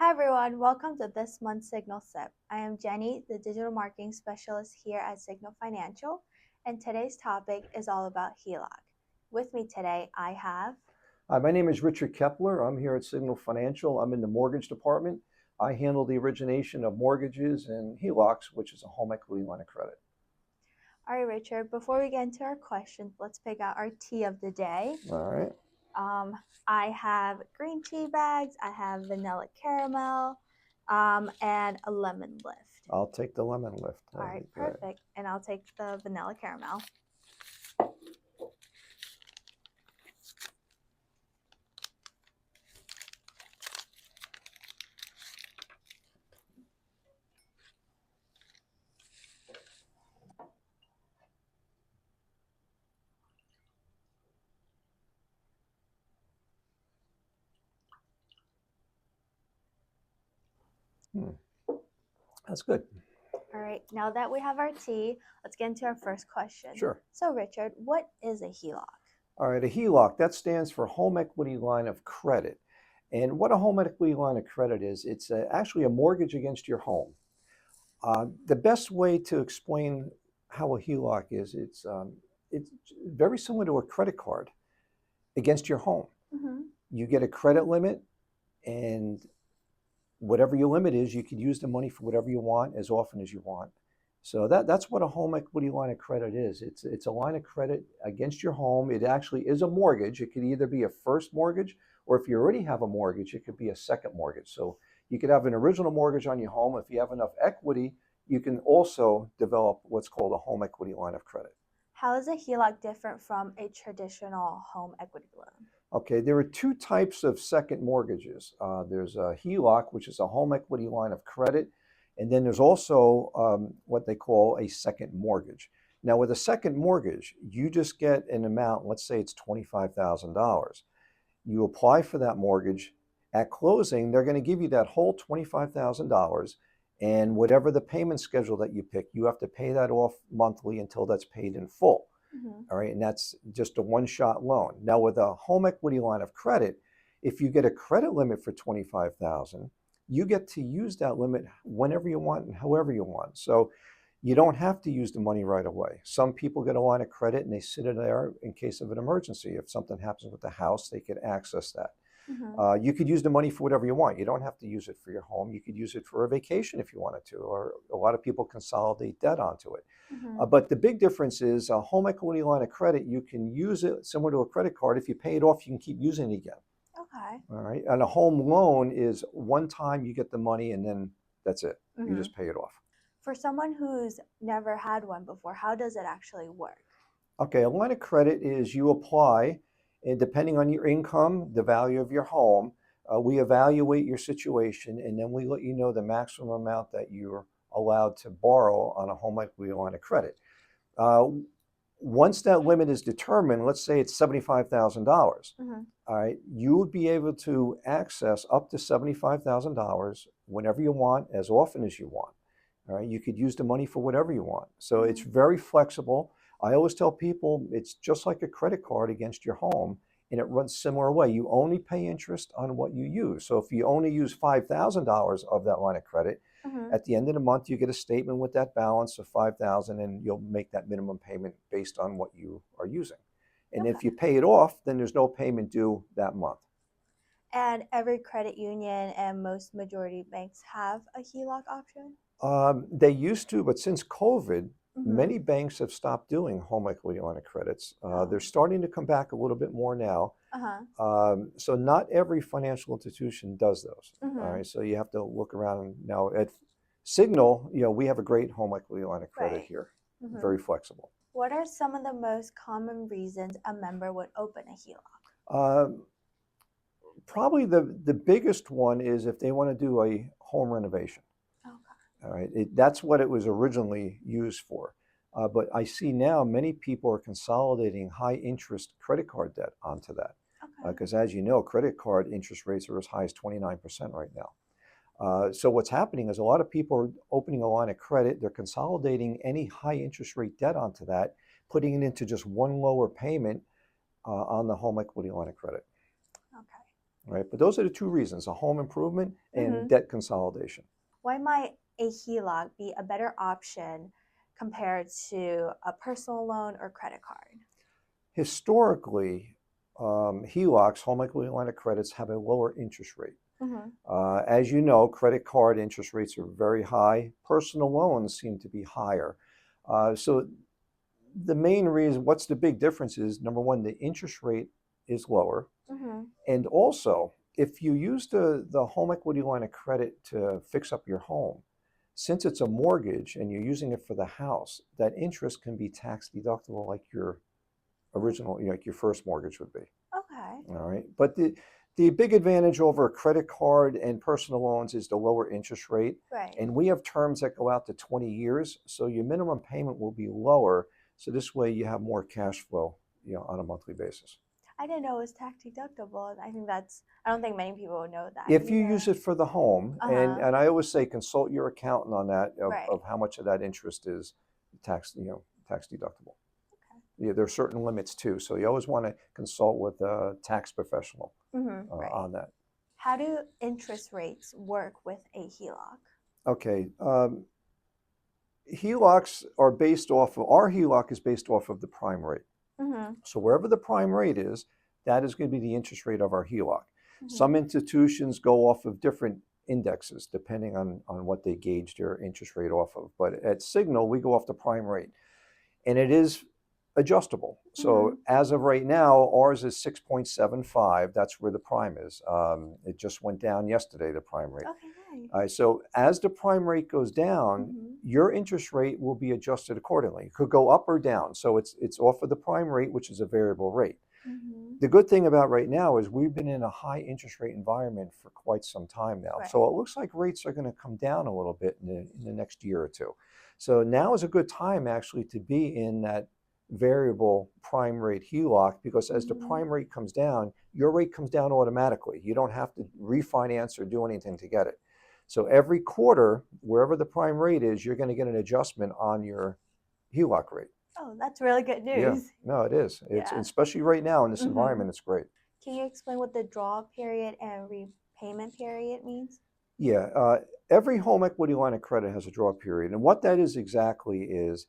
Hi everyone, welcome to this month's Signal Sip. I am Jenny, the digital marketing specialist here at Signal Financial, and today's topic is all about HELOC. With me today, I have... Hi, my name is Richard Kepler. I'm here at Signal Financial. I'm in the mortgage department. I handle the origination of mortgages and HELOCs, which is a home equity line of credit. All right, Richard, before we get into our questions, let's pick out our tea of the day. All right. I have green tea bags, I have vanilla caramel, and a lemon lift. I'll take the lemon lift. All right, perfect. And I'll take the vanilla caramel. That's good. All right, now that we have our tea, let's get into our first question. Sure. So, Richard, what is a HELOC? All right, a HELOC, that stands for home equity line of credit. And what a home equity line of credit is, it's actually a mortgage against your home. The best way to explain how a HELOC is, it's very similar to a credit card against your home. Mm-hmm. You get a credit limit, and whatever your limit is, you could use the money for whatever you want as often as you want. So that's what a home equity line of credit is. It's a line of credit against your home. It actually is a mortgage. It could either be a first mortgage, or if you already have a mortgage, it could be a second mortgage. So you could have an original mortgage on your home. If you have enough equity, you can also develop what's called a home equity line of credit. How is a HELOC different from a traditional home equity loan? Okay, there are two types of second mortgages. There's a HELOC, which is a home equity line of credit, and then there's also what they call a second mortgage. Now, with a second mortgage, you just get an amount, let's say it's $25,000. You apply for that mortgage. At closing, they're going to give you that whole $25,000, and whatever the payment schedule that you pick, you have to pay that off monthly until that's paid in full. Mm-hmm. All right, and that's just a one-shot loan. Now, with a home equity line of credit, if you get a credit limit for $25,000, you get to use that limit whenever you want and however you want. So you don't have to use the money right away. Some people get a line of credit and they sit it there in case of an emergency. If something happens with the house, they could access that. Mm-hmm. You could use the money for whatever you want. You don't have to use it for your home. You could use it for a vacation if you wanted to, or a lot of people consolidate debt onto it. Mm-hmm. But the big difference is a home equity line of credit, you can use it similar to a credit card. If you pay it off, you can keep using it again. Okay. All right. And a home loan is one time you get the money and then that's it. Mm-hmm. You just pay it off. For someone who's never had one before, how does it actually work? Okay, a line of credit is you apply, and depending on your income, the value of your home, we evaluate your situation, and then we let you know the maximum amount that you're allowed to borrow on a home equity line of credit. Once that limit is determined, let's say it's $75,000, Mm-hmm. all right, you would be able to access up to $75,000 whenever you want, as often as you want. All right, you could use the money for whatever you want. So it's very flexible. I always tell people it's just like a credit card against your home, and it runs similar way. You only pay interest on what you use. So if you only use $5,000 of that line of credit, Mm-hmm. at the end of the month, you get a statement with that balance of $5,000, and you'll make that minimum payment based on what you are using. And if you pay it off, then there's no payment due that month. And every credit union and most majority banks have a HELOC option? They used to, but since COVID, Mm-hmm. many banks have stopped doing home equity line of credits. They're starting to come back a little bit more now. Uh-huh. So not every financial institution does those. Mm-hmm. All right, so you have to look around now. At Signal, we have a great home equity line of credit Right. here, Mm-hmm. very flexible. What are some of the most common reasons a member would open a HELOC? Probably the biggest one is if they want to do a home renovation. Okay. All right, that's what it was originally used for. But I see now many people are consolidating high interest credit card debt onto that. Okay. Because as you know, credit card interest rates are as high as 29% right now. So what's happening is a lot of people are opening a line of credit. They're consolidating any high interest rate debt onto that, putting it into just one lower payment on the home equity line of credit. Okay. right? But those are the two reasons: a home improvement and debt consolidation. Why might a HELOC be a better option compared to a personal loan or credit card? Historically, HELOCs, home equity line of credits, have a lower interest rate. As you know, credit card interest rates are very high. Personal loans seem to be higher. So the main reason, what's the big difference is, number one, the interest rate is lower. And also, if you use the home equity line of credit to fix up your home, since it's a mortgage and you're using it for the house, that interest can be tax deductible like your original, like your first mortgage would be. Okay. All right. But the big advantage over a credit card and personal loans is the lower interest rate. Right. And we have terms that go out to 20 years. So your minimum payment will be lower. So this way you have more cash flow, on a monthly basis. I didn't know it was tax deductible. I don't think many people would know that. If you use it for the home, and I always say consult your accountant on that of how much of that interest is tax deductible. Yeah, there are certain limits too, so you always want to consult with a tax professional on that. How do interest rates work with a HELOC? Okay, HELOCs are based off of, our HELOC is based off of the prime rate. So wherever the prime rate is, that is going to be the interest rate of our HELOC. Some institutions go off of different indexes depending on what they gauge their interest rate off of. But at Signal, we go off the prime rate, and it is adjustable. So as of right now, ours is 6.75. That's where the prime is. It just went down yesterday, the prime rate. Okay, nice. All right, so as the prime rate goes down, your interest rate will be adjusted accordingly. It could go up or down. So it's off of the prime rate, which is a variable rate. The good thing about right now is we've been in a high interest rate environment for quite some time now. Right. So it looks like rates are going to come down a little bit in the next year or two. So now is a good time actually to be in that variable prime rate HELOC, because as the prime rate comes down, your rate comes down automatically. You don't have to refinance or do anything to get it. So every quarter, wherever the prime rate is, you're going to get an adjustment on your HELOC rate. Oh, that's really good news. Yeah, no, it is. It's especially right now in this environment, it's great. Can you explain what the draw period and repayment period means? Yeah, every home equity line of credit has a draw period, and what that is exactly is,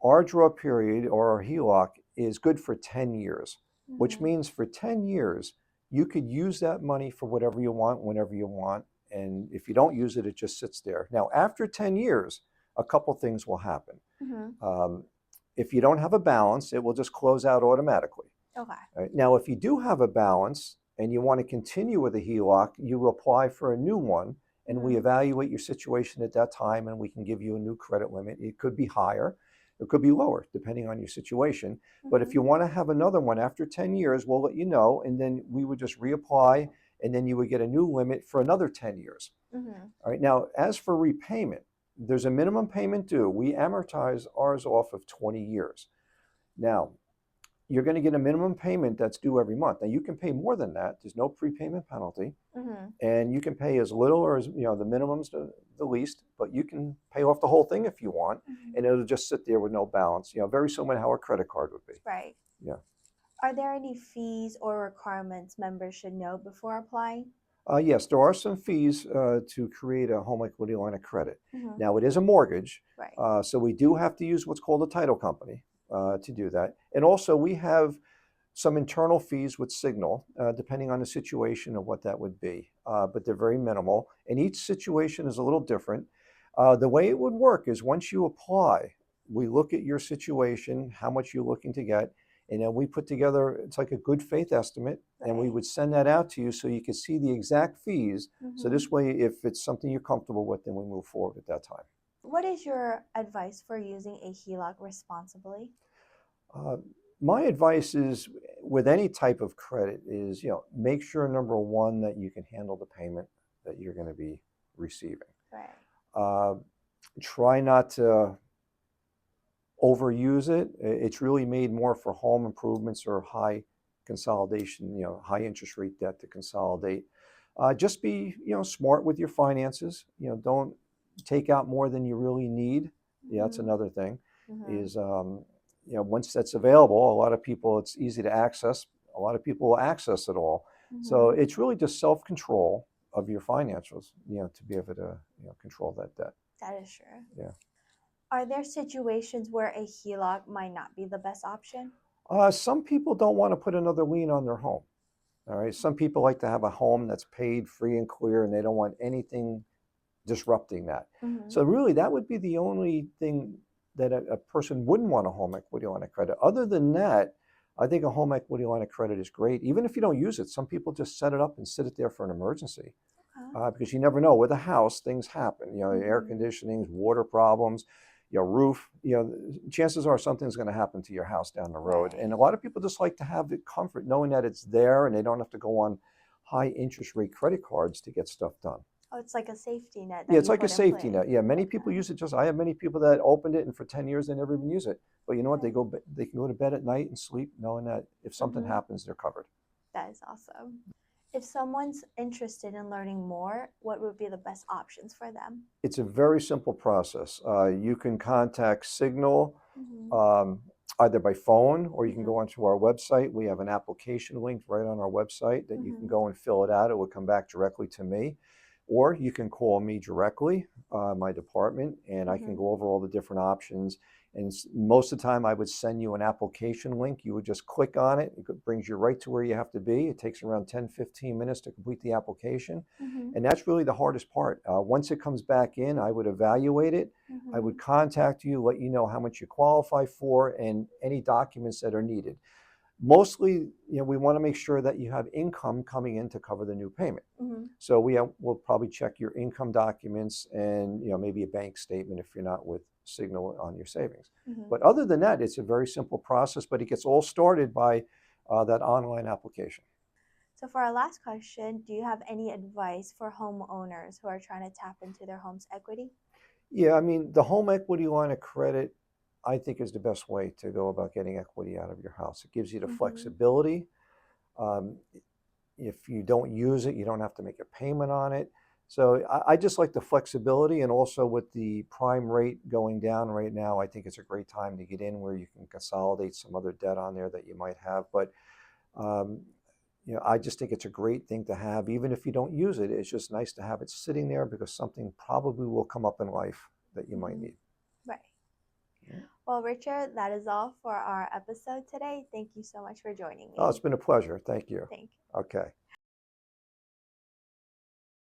our draw period or our HELOC is good for 10 years, which means for 10 years, you could use that money for whatever you want, whenever you want. And if you don't use it, it just sits there. Now, after 10 years, a couple things will happen. If you don't have a balance, it will just close out automatically. Okay. Right? Now, if you do have a balance and you want to continue with a HELOC, you will apply for a new one, and we evaluate your situation at that time, and we can give you a new credit limit. It could be higher, it could be lower, depending on your situation. But if you want to have another one after 10 years, we'll let you know, and then we would just reapply, and then you would get a new limit for another 10 years. All right. Now, as for repayment, there's a minimum payment due. We amortize ours off of 20 years. Now, you're going to get a minimum payment that's due every month. Now, you can pay more than that. There's no prepayment penalty. And you can pay as little or as, the minimum's the least, but you can pay off the whole thing if you want, and it'll just sit there with no balance. Very similar to how a credit card would be. Right. Yeah. Are there any fees or requirements members should know before applying? Yes, there are some fees to create a home equity line of credit. Now, it is a mortgage, so we do have to use what's called a title company to do that. And also, we have some internal fees with Signal, depending on the situation of what that would be, but they're very minimal. And each situation is a little different. The way it would work is once you apply, we look at your situation, how much you're looking to get, and then we put together, it's like a good faith estimate, and we would send that out to you so you can see the exact fees. So this way, if it's something you're comfortable with, then we move forward at that time. What is your advice for using a HELOC responsibly? My advice is, with any type of credit, is make sure, number one, that you can handle the payment that you're going to be receiving. Right. Try not to overuse it. It's really made more for home improvements or high consolidation, high interest rate debt to consolidate. Just be, smart with your finances. Don't take out more than you really need. Yeah, that's another thing. Is once that's available, a lot of people, it's easy to access. A lot of people will access it all. So Hmm. it's really just self-control of your financials, to be able to, control that debt. That is true. Yeah. Are there situations where a HELOC might not be the best option? Some people don't want to put another lien on their home. All right. Some people like to have a home that's paid free and clear, and they don't want anything disrupting that. Hmm. So really, that would be the only thing that a person wouldn't want a home equity line of credit. Other than that, I think a home equity line of credit is great. Even if you don't use it, some people just set it up and sit it there for an emergency, Okay. because you never know. With a house, things happen. Air Hmm. conditionings, water problems, roof. Chances are something's going to happen to your house down the road. Right. And a lot of people just like to have the comfort knowing that it's there, and they don't have to go on high interest rate credit cards to get stuff done. Oh, it's like a safety net Yeah, that it's you like a put in safety place. net. Yeah, many people Okay. use it. I have many people that opened it, and for 10 years they never even use it. But you know what? Okay. They can go to bed at night and sleep knowing that if something Hmm. happens, they're covered. That is awesome. If someone's interested in learning more, what would be the best options for them? It's a very simple process. You can contact Signal, Hmm. um, either by phone, or you can Hmm. go onto our website. We have an application link right on our website that you can Hmm. go and fill it out. It will come back directly to me. Or you can call me directly, my department, and I can Hmm. go over all the different options. And most of the time, I would send you an application link. You would just click on it. It brings you right to where you have to be. It takes around 10, 15 minutes to complete the application. Hmm. And that's really the hardest part. Once it comes back in, I would evaluate it. I Hmm. would contact you, let you know how much you qualify for and any documents that are needed. Mostly, we want to make sure that you have income coming in to cover the new payment. Hmm. So we'll probably check your income documents and maybe a bank statement if you're not with Signal on your savings. Hmm. But other than that, it's a very simple process. But it gets all started by that online application. So, for our last question, do you have any advice for homeowners who are trying to tap into their home's equity? Yeah, I mean, the home equity line of credit, I think, is the best way to go about getting equity out of your house. It gives you the Hmm. flexibility. Um, if you don't use it, you don't have to make a payment on it. So I just like the flexibility, and also with the prime rate going down right now, I think it's a great time to get in where you can consolidate some other debt on there that you might have. But um, I just think it's a great thing to have, even if you don't use it. It's just nice to have it sitting there because something probably will come up in life that you might Hmm. need. Right. Yeah. Well, Richard, that is all for our episode today. Thank you so much for joining Oh, it's me. been a pleasure. Thank you. Thank you. Okay.